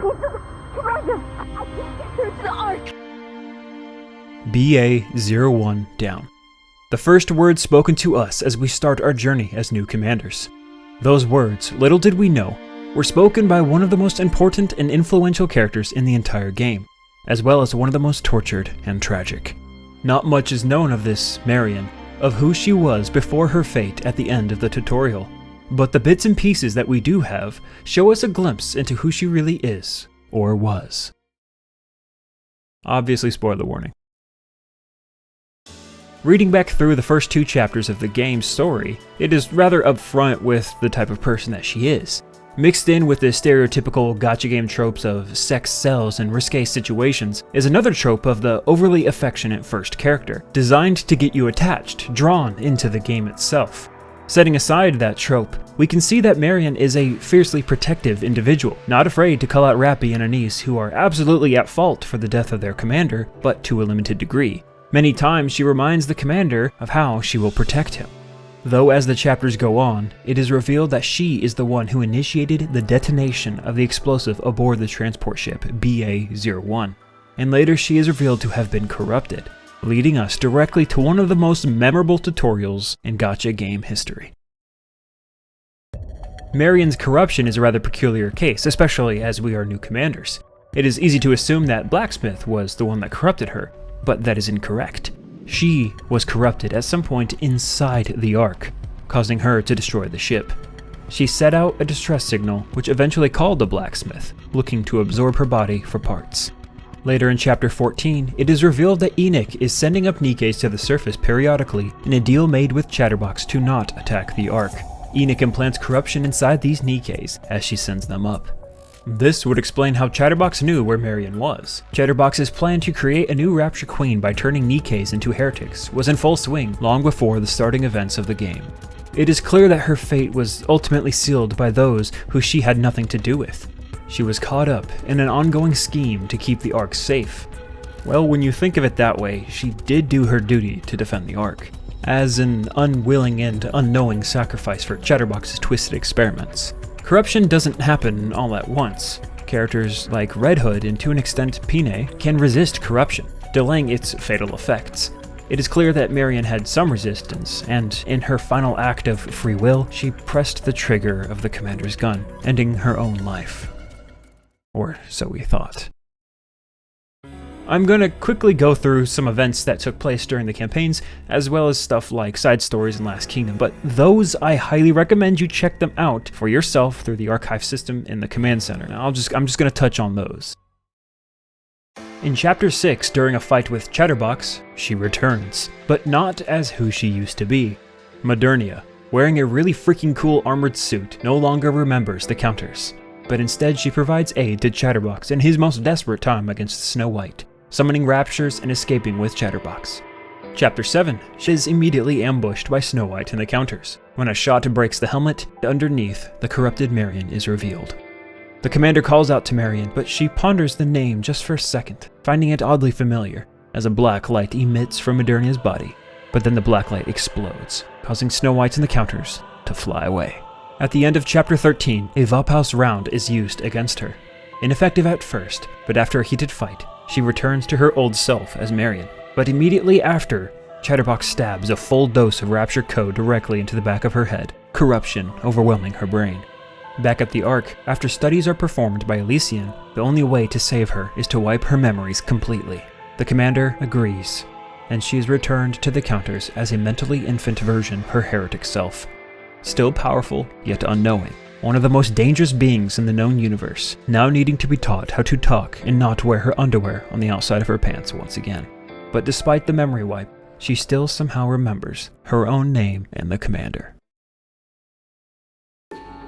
I can't get through to the Ark. BA-01 down. The first words spoken to us as we start our journey as new commanders. Those words, little did we know, were spoken by one of the most important and influential characters in the entire game, as well as one of the most tortured and tragic. Not much is known of this Marian, of who she was before her fate at the end of the tutorial, but the bits and pieces that we do have show us a glimpse into who she really is, or was. Obviously, spoiler warning. Reading back through the first 2 chapters of the game's story, it is rather upfront with the type of person that she is. Mixed in with the stereotypical gacha game tropes of sex sells and risque situations is another trope of the overly affectionate first character, designed to get you attached, drawn into the game itself. Setting aside that trope, we can see that Marian is a fiercely protective individual, not afraid to call out Rappy and Anise, who are absolutely at fault for the death of their commander, but to a limited degree. Many times she reminds the commander of how she will protect him. Though as the chapters go on, it is revealed that she is the one who initiated the detonation of the explosive aboard the transport ship BA-01, and later she is revealed to have been corrupted, leading us directly to one of the most memorable tutorials in gacha game history. Marian's corruption is a rather peculiar case, especially as we are new commanders. It is easy to assume that Blacksmith was the one that corrupted her, but that is incorrect. She was corrupted at some point inside the Ark, causing her to destroy the ship. She set out a distress signal, which eventually called the blacksmith, looking to absorb her body for parts. Later in Chapter 14, it is revealed that Nikke is sending up Nikkes to the surface periodically in a deal made with Chatterbox to not attack the Ark. Nikke implants corruption inside these Nikkes as she sends them up. This would explain how Chatterbox knew where Marian was. Chatterbox's plan to create a new Rapture Queen by turning Nikkes into heretics was in full swing long before the starting events of the game. It is clear that her fate was ultimately sealed by those who she had nothing to do with. She was caught up in an ongoing scheme to keep the Ark safe. Well, when you think of it that way, she did do her duty to defend the Ark, as an unwilling and unknowing sacrifice for Chatterbox's twisted experiments. Corruption doesn't happen all at once. Characters like Red Hood and to an extent Pine can resist corruption, delaying its fatal effects. It is clear that Marian had some resistance, and in her final act of free will, she pressed the trigger of the commander's gun, ending her own life. Or so we thought. I'm gonna quickly go through some events that took place during the campaigns, as well as stuff like side stories and Last Kingdom, but those I highly recommend you check them out for yourself through the archive system in the command center. Now I'm just gonna touch on those. In Chapter 6, during a fight with Chatterbox, she returns, but not as who she used to be. Modernia, wearing a really freaking cool armored suit, no longer remembers the counters, but instead she provides aid to Chatterbox in his most desperate time against Snow White, summoning raptures and escaping with Chatterbox. Chapter 7, she is immediately ambushed by Snow White and the counters. When a shot breaks the helmet, underneath, the corrupted Marian is revealed. The commander calls out to Marian, but she ponders the name just for a second, finding it oddly familiar, as a black light emits from Modernia's body. But then the black light explodes, causing Snow White and the counters to fly away. At the end of Chapter 13, a Vaphaus round is used against her. Ineffective at first, but after a heated fight, she returns to her old self as Marian. But immediately after, Chatterbox stabs a full dose of Rapture code directly into the back of her head, corruption overwhelming her brain. Back at the Ark, after studies are performed by Elysian, the only way to save her is to wipe her memories completely. The commander agrees, and she is returned to the counters as a mentally infant version of her heretic self. Still powerful, yet unknowing. One of the most dangerous beings in the known universe, now needing to be taught how to talk and not wear her underwear on the outside of her pants once again. But despite the memory wipe, she still somehow remembers her own name and the commander.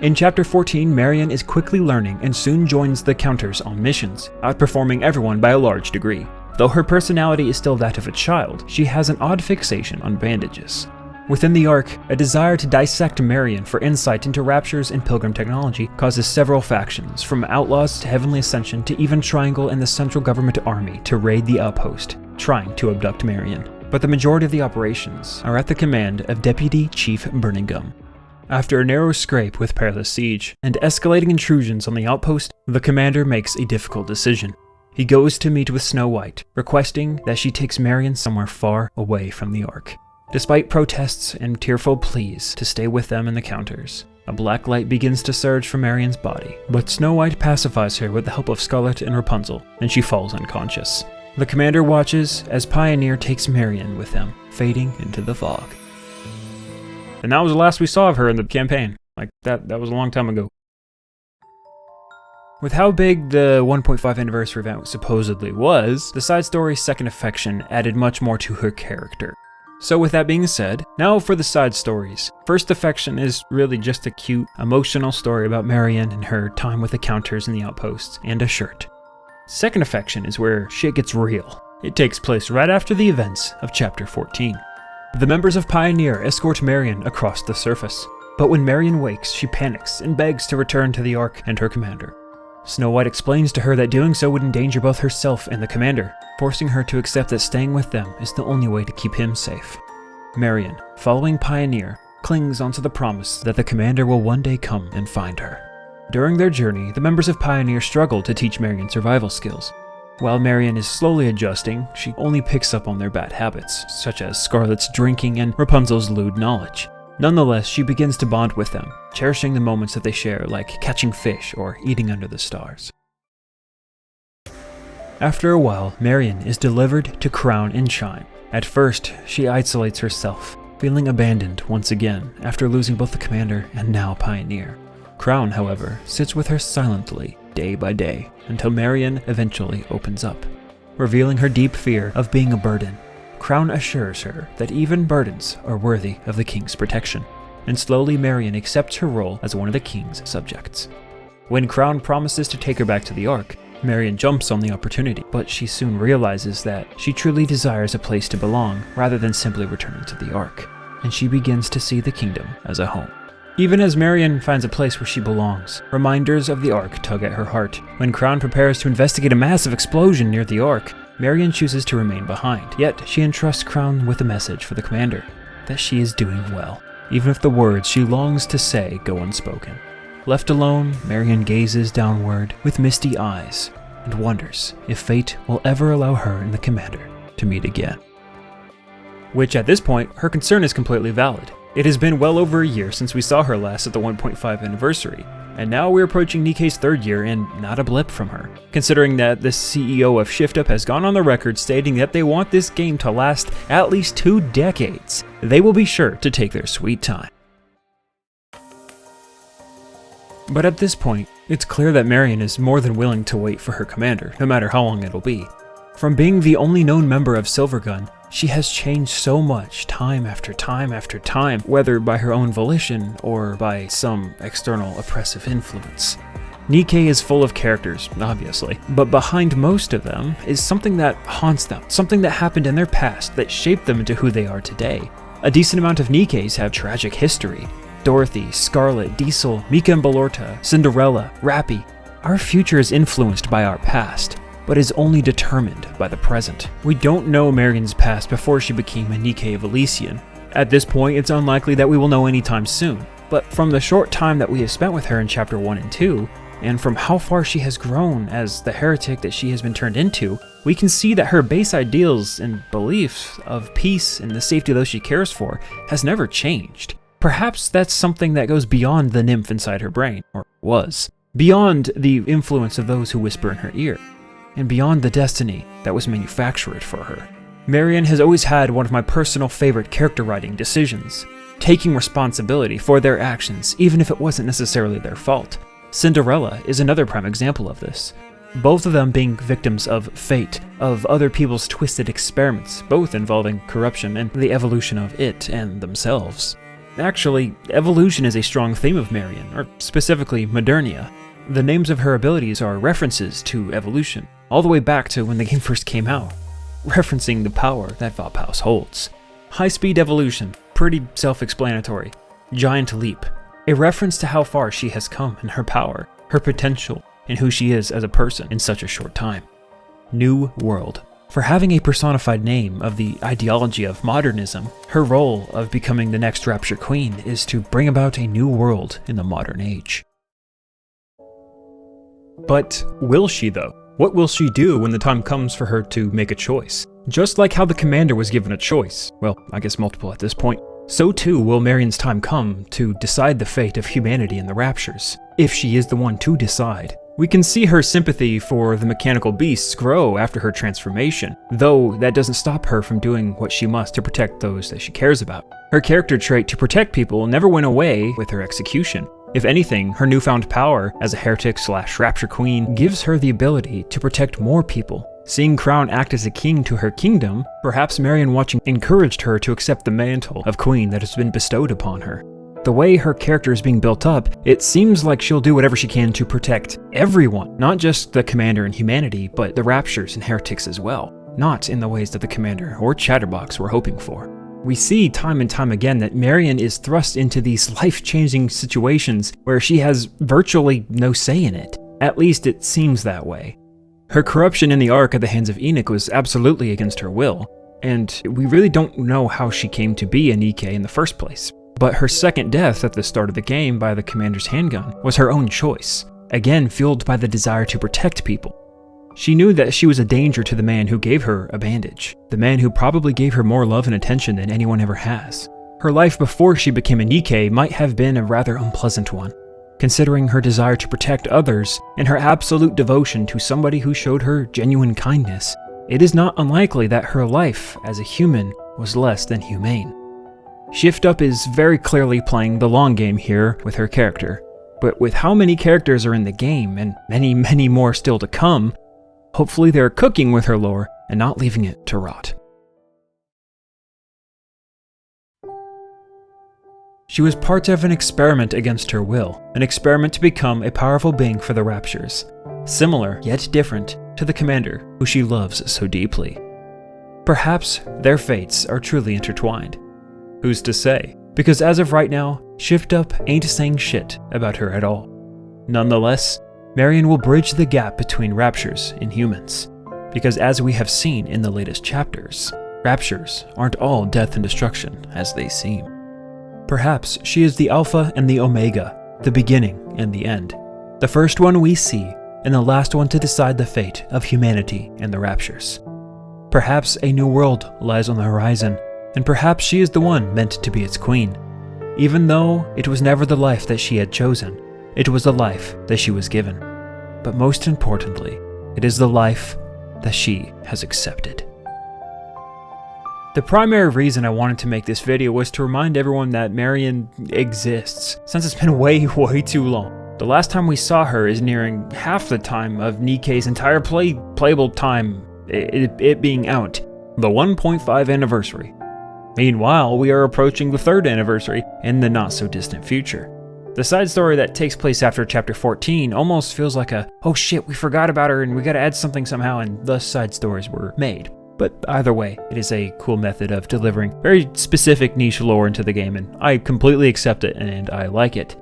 In Chapter 14, Marian is quickly learning and soon joins the counters on missions, outperforming everyone by a large degree. Though her personality is still that of a child, she has an odd fixation on bandages. Within the Ark, a desire to dissect Marian for insight into raptures and pilgrim technology causes several factions, from outlaws to Heavenly Ascension to even Triangle and the Central Government Army, to raid the outpost, trying to abduct Marian. But the majority of the operations are at the command of Deputy Chief Burningham. After a narrow scrape with Perilous Siege and escalating intrusions on the outpost, the commander makes a difficult decision. He goes to meet with Snow White, requesting that she takes Marian somewhere far away from the Ark. Despite protests and tearful pleas to stay with them in the counters, a black light begins to surge from Marian's body, but Snow White pacifies her with the help of Scarlet and Rapunzel, and she falls unconscious. The commander watches as Pioneer takes Marian with them, fading into the fog. And that was the last we saw of her in the campaign. That was a long time ago. With how big the 1.5 anniversary event supposedly was, the side story's second affection added much more to her character. So with that being said, now for the side stories. First affection is really just a cute, emotional story about Marian and her time with the counters in the outposts and a shirt. Second affection is where shit gets real. It takes place right after the events of Chapter 14. The members of Pioneer escort Marian across the surface, but when Marian wakes, she panics and begs to return to the Ark and her commander. Snow White explains to her that doing so would endanger both herself and the commander, forcing her to accept that staying with them is the only way to keep him safe. Marian, following Pioneer, clings onto the promise that the commander will one day come and find her. During their journey, the members of Pioneer struggle to teach Marian survival skills. While Marian is slowly adjusting, she only picks up on their bad habits, such as Scarlet's drinking and Rapunzel's lewd knowledge. Nonetheless, she begins to bond with them, cherishing the moments that they share, like catching fish or eating under the stars. After a while, Marian is delivered to Crown and Shine. At first, she isolates herself, feeling abandoned once again after losing both the commander and now Pioneer. Crown, however, sits with her silently, day by day, until Marian eventually opens up. Revealing her deep fear of being a burden, Crown assures her that even burdens are worthy of the king's protection, and slowly Marian accepts her role as one of the king's subjects. When Crown promises to take her back to the Ark, Marian jumps on the opportunity, but she soon realizes that she truly desires a place to belong rather than simply returning to the Ark, and she begins to see the kingdom as a home. Even as Marian finds a place where she belongs, reminders of the Ark tug at her heart. When Crown prepares to investigate a massive explosion near the Ark, Marian chooses to remain behind, yet she entrusts Crown with a message for the commander, that she is doing well, even if the words she longs to say go unspoken. Left alone, Marian gazes downward with misty eyes and wonders if fate will ever allow her and the commander to meet again. Which at this point, her concern is completely valid. It has been well over a year since we saw her last at the 1.5 anniversary, and now we're approaching Nikke's third year and not a blip from her. Considering that the CEO of ShiftUp has gone on the record stating that they want this game to last at least 2 decades, they will be sure to take their sweet time. But at this point, it's clear that Marian is more than willing to wait for her commander, no matter how long it'll be. From being the only known member of Silvergun, she has changed so much time after time after time, whether by her own volition or by some external oppressive influence. Nikke is full of characters, obviously, but behind most of them is something that haunts them, something that happened in their past that shaped them into who they are today. A decent amount of Nikkes have tragic history. Dorothy, Scarlet, Diesel, Mika and Balorta, Cinderella, Rappy. Our future is influenced by our past, but is only determined by the present. We don't know Marian's past before she became a Nikke of Elysian. At this point, it's unlikely that we will know anytime soon, but from the short time that we have spent with her in Chapter 1 and 2, and from how far she has grown as the heretic that she has been turned into, we can see that her base ideals and beliefs of peace and the safety of those she cares for has never changed. Perhaps that's something that goes beyond the nymph inside her brain, or was, beyond the influence of those who whisper in her ear, and beyond the destiny that was manufactured for her. Marian has always had one of my personal favorite character writing decisions, taking responsibility for their actions even if it wasn't necessarily their fault. Cinderella is another prime example of this, both of them being victims of fate, of other people's twisted experiments, both involving corruption and the evolution of it and themselves. Actually, evolution is a strong theme of Marian, or specifically Modernia. The names of her abilities are references to evolution, all the way back to when the game first came out, referencing the power that Vaphaus holds. High-speed evolution, pretty self-explanatory. Giant leap, a reference to how far she has come in her power, her potential, and who she is as a person in such a short time. New world, For having a personified name of the ideology of modernism, her role of becoming the next Rapture Queen is to bring about a new world in the modern age. But will she though? What will she do when the time comes for her to make a choice? Just like how the commander was given a choice, well, I guess multiple at this point, so too will Marian's time come to decide the fate of humanity in the Raptures, if she is the one to decide. We can see her sympathy for the mechanical beasts grow after her transformation, though that doesn't stop her from doing what she must to protect those that she cares about. Her character trait to protect people never went away with her execution. If anything, her newfound power as a heretic/Rapture Queen gives her the ability to protect more people. Seeing Crown act as a king to her kingdom, perhaps Marian watching encouraged her to accept the mantle of queen that has been bestowed upon her. The way her character is being built up, it seems like she'll do whatever she can to protect everyone, not just the commander and humanity, but the Raptures and heretics as well, not in the ways that the commander or Chatterbox were hoping for. We see time and time again that Marian is thrust into these life-changing situations where she has virtually no say in it. At least it seems that way. Her corruption in the Ark at the hands of Nikke was absolutely against her will, and we really don't know how she came to be a Nikke in the first place. But her second death at the start of the game by the commander's handgun was her own choice, again fueled by the desire to protect people. She knew that she was a danger to the man who gave her a bandage, the man who probably gave her more love and attention than anyone ever has. Her life before she became a Nikke might have been a rather unpleasant one, considering her desire to protect others and her absolute devotion to somebody who showed her genuine kindness. It is not unlikely that her life as a human was less than humane. ShiftUp is very clearly playing the long game here with her character, but with how many characters are in the game, and many more still to come, hopefully they're cooking with her lore and not leaving it to rot. She was part of an experiment against her will, an experiment to become a powerful being for the Raptures, similar yet different to the commander who she loves so deeply. Perhaps their fates are truly intertwined. Who's to say? Because as of right now, ShiftUp ain't saying shit about her at all. Nonetheless, Marian will bridge the gap between Raptures and humans, because as we have seen in the latest chapters, Raptures aren't all death and destruction as they seem. Perhaps she is the Alpha and the Omega, the beginning and the end, the first one we see and the last one to decide the fate of humanity and the Raptures. Perhaps a new world lies on the horizon, and perhaps she is the one meant to be its queen. Even though it was never the life that she had chosen, it was the life that she was given. But most importantly, it is the life that she has accepted. The primary reason I wanted to make this video was to remind everyone that Marian exists, since it's been way too long. The last time we saw her is nearing half the time of Nikke's entire playable time, it being out, the 1.5 anniversary. Meanwhile, we are approaching the 3rd anniversary in the not-so-distant future. The side story that takes place after Chapter 14 almost feels like a, oh shit, we forgot about her and we gotta add something somehow, and thus side stories were made. But either way, it is a cool method of delivering very specific niche lore into the game, and I completely accept it and I like it.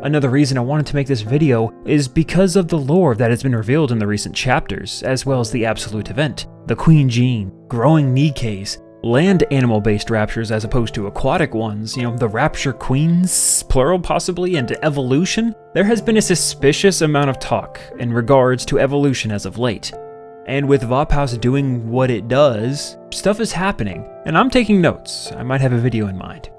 Another reason I wanted to make this video is because of the lore that has been revealed in the recent chapters, as well as the absolute event, the Queen Jean, growing Nikkes, land animal-based Raptures as opposed to aquatic ones, the Rapture Queens, plural possibly, and evolution. There has been a suspicious amount of talk in regards to evolution as of late. And with Vophouse doing what it does, stuff is happening, and I'm taking notes. I might have a video in mind.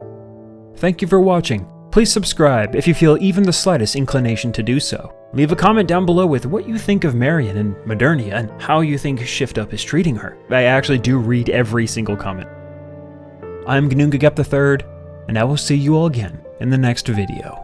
Thank you for watching. Please subscribe if you feel even the slightest inclination to do so. Leave a comment down below with what you think of Marian and Modernia and how you think ShiftUp is treating her. I actually do read every single comment. I'm GNUGAGAP III, and I will see you all again in the next video.